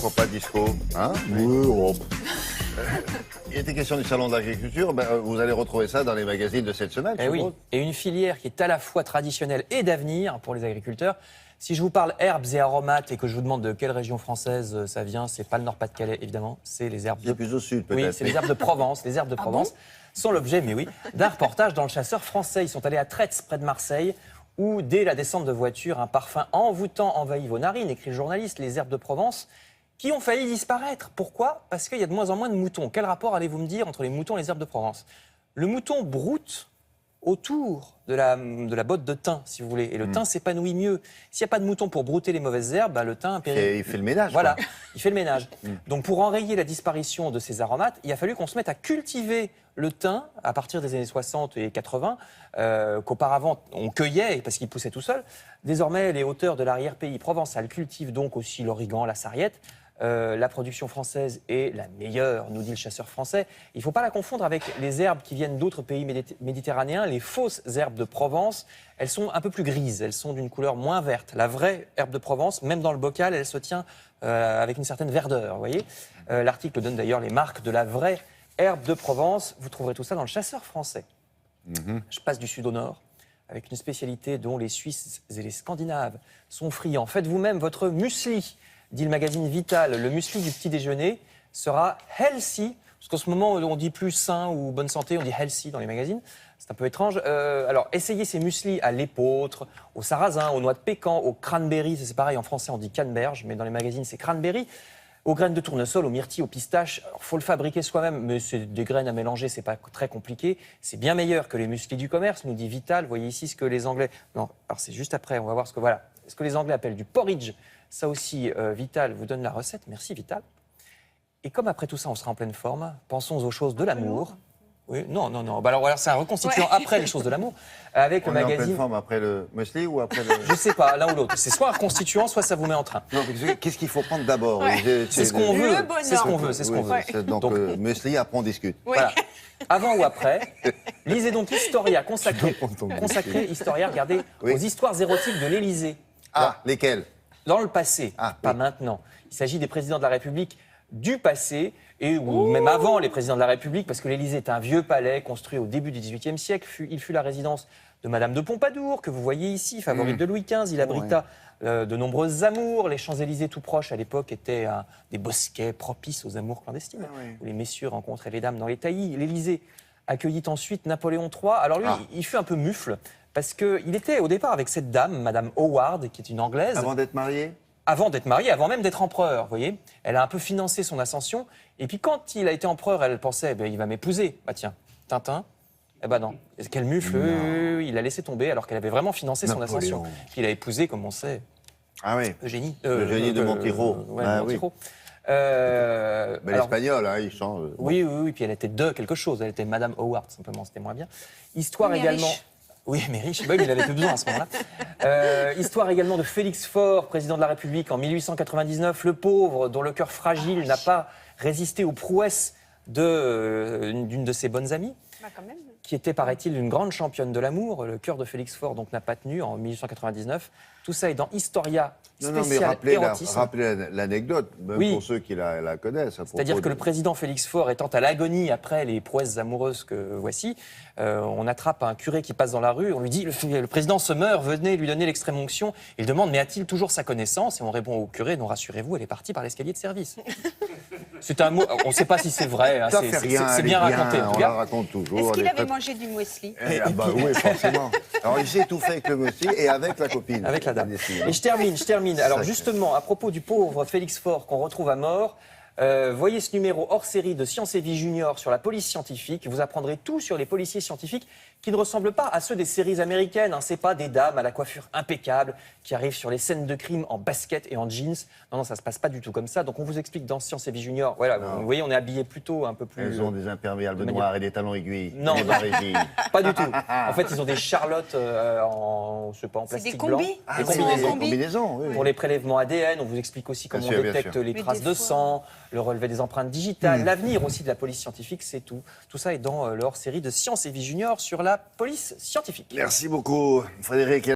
faut pas de disco. Hein? Il était question du salon de l'agriculture. Vous allez retrouver ça dans les magazines de cette semaine. Oui. Et une filière qui est à la fois traditionnelle et d'avenir pour les agriculteurs. Si je vous parle herbes et aromates et que je vous demande de quelle région française ça vient, c'est pas le Nord-Pas-de-Calais évidemment, c'est les herbes. C'est plus au sud peut-être. Oui, c'est les herbes de Provence. Les herbes de Provence sont l'objet, d'un reportage dans Le Chasseur français. Ils sont allés à Traits, près de Marseille, où dès la descente de voiture, un parfum envoûtant envahit vos narines, écrit le journaliste. Les herbes de Provence qui ont failli disparaître. Pourquoi? Parce qu'il y a de moins en moins de moutons. Quel rapport allez-vous me dire entre les moutons et les herbes de Provence? Le mouton broute autour de la botte de thym, si vous voulez. Et le thym s'épanouit mieux. S'il n'y a pas de mouton pour brouter les mauvaises herbes, le thym périt. Il fait le ménage. Voilà, il fait le ménage. Donc pour enrayer la disparition de ces aromates, il a fallu qu'on se mette à cultiver le thym à partir des années 60 et 80, qu'auparavant on cueillait parce qu'il poussait tout seul. Désormais, les hauteurs de l'arrière-pays provençal cultivent donc aussi l'origan, la sarriette. La production française est la meilleure, nous dit le chasseur français. Il ne faut pas la confondre avec les herbes qui viennent d'autres pays méditerranéens. Les fausses herbes de Provence, elles sont un peu plus grises, elles sont d'une couleur moins verte. La vraie herbe de Provence, même dans le bocal, elle se tient avec une certaine verdeur. Vous voyez, l'article donne d'ailleurs les marques de la vraie herbe de Provence. Vous trouverez tout ça dans le chasseur français. Je passe du sud au nord, avec une spécialité dont les Suisses et les Scandinaves sont friands. Faites vous-même votre muesli. Dit le magazine Vital, le muesli du petit déjeuner sera healthy, parce qu'en ce moment on dit plus sain ou bonne santé, on dit healthy dans les magazines, c'est un peu étrange. Alors essayez ces mueslis à l'épeautre, au sarrasin, aux noix de pécan, au cranberry, c'est pareil en français on dit canneberge, mais dans les magazines c'est cranberry, aux graines de tournesol, aux myrtilles, aux pistaches. Il faut le fabriquer soi-même, mais c'est des graines à mélanger, c'est pas très compliqué. C'est bien meilleur que les mueslis du commerce, nous dit Vital. Vous voyez ici ce que les Anglais... Non, alors c'est juste après, on va voir ce que... Voilà, ce que les Anglais appellent du porridge. Ça aussi, Vital vous donne la recette. Merci Vital. Et comme après tout ça, on sera en pleine forme, pensons aux choses de l'amour. Oui, non. Alors c'est un reconstituant après les choses de l'amour. Avec On le est en magazine... pleine forme après le muesli ou après le... Je sais pas, l'un ou l'autre. C'est soit un reconstituant, soit ça vous met en train. Non, qu'est-ce qu'il faut prendre d'abord? C'est ce qu'on veut. C'est ce qu'on veut. C'est ce qu'on veut. Donc, muesli, après on discute. Voilà. Avant ou après, lisez donc Historia, consacré Historia, regardez, aux histoires érotiques de l'Élysée. Ah, lesquelles? Dans le passé, pas maintenant. Il s'agit des présidents de la République du passé, ou même avant les présidents de la République, parce que l'Élysée est un vieux palais construit au début du XVIIIe siècle. Il fut la résidence de Madame de Pompadour, que vous voyez ici, favorite de Louis XV. Il abrita de nombreuses amours. Les Champs-Élysées tout proches, à l'époque, étaient des bosquets propices aux amours clandestines, où les messieurs rencontraient les dames dans les taillis. L'Élysée accueillit ensuite Napoléon III. Alors lui, il fut un peu mufle, parce qu'il était au départ avec cette dame, Madame Howard, qui est une Anglaise. Avant d'être marié? Avant d'être marié, avant même d'être empereur, vous voyez. Elle a un peu financé son ascension. Et puis quand il a été empereur, elle pensait, il va m'épouser. Bah tiens, Tintin, non. Quel mufle, il a laissé tomber alors qu'elle avait vraiment financé son ascension. Puis il a épousé, comme on sait, Eugénie. Eugénie de Montijo. Montijo. L'espagnol, il change. Oui, puis elle était de quelque chose. Elle était Madame Howard, simplement, c'était moins bien. Histoire également... Riche. Oui, mais riche, il avait plus besoin à ce moment-là. Histoire également de Félix Faure, président de la République en 1899. Le pauvre, dont le cœur fragile n'a pas résisté aux prouesses d'une de ses bonnes amies, qui était, paraît-il, une grande championne de l'amour. Le cœur de Félix Faure donc n'a pas tenu en 1899. Tout ça est dans Historia spécial érotisme. Rappelez l'anecdote, même pour ceux qui la connaissent. C'est-à-dire que le président Félix Faure étant à l'agonie après les prouesses amoureuses que voici, on attrape un curé qui passe dans la rue, on lui dit le président se meurt, venez lui donner l'extrême onction. Il demande mais a-t-il toujours sa connaissance? Et on répond au curé non, rassurez-vous, elle est partie par l'escalier de service. C'est un mot, on ne sait pas si c'est vrai, c'est bien raconté. On la raconte toujours. Est-ce qu'il avait mangé du muesli? Oui, forcément. Alors il s'est tout fait avec le muesli et avec la copine. Avec la dame. Et je termine. Alors justement, à propos du pauvre Félix Faure qu'on retrouve à mort, voyez ce numéro hors série de Science et Vie Junior sur la police scientifique. Vous apprendrez tout sur les policiers scientifiques qui ne ressemblent pas à ceux des séries américaines. C'est pas des dames à la coiffure impeccable qui arrivent sur les scènes de crime en basket et en jeans. Non, ça se passe pas du tout comme ça. Donc on vous explique dans Science et Vie Junior. Voilà, vous voyez, on est habillé plutôt un peu plus... Elles ont des imperméables noirs et des talons aiguilles. Non, pas du tout. En fait, ils ont des charlottes en plastique blanc. Des combinaisons. Pour les prélèvements ADN, on vous explique aussi comment on détecte les traces de sang, le relevé des empreintes digitales, l'avenir aussi de la police scientifique, c'est tout. Tout ça est dans le hors-série de Science et Vie Junior sur la police scientifique. Merci beaucoup, Frédéric.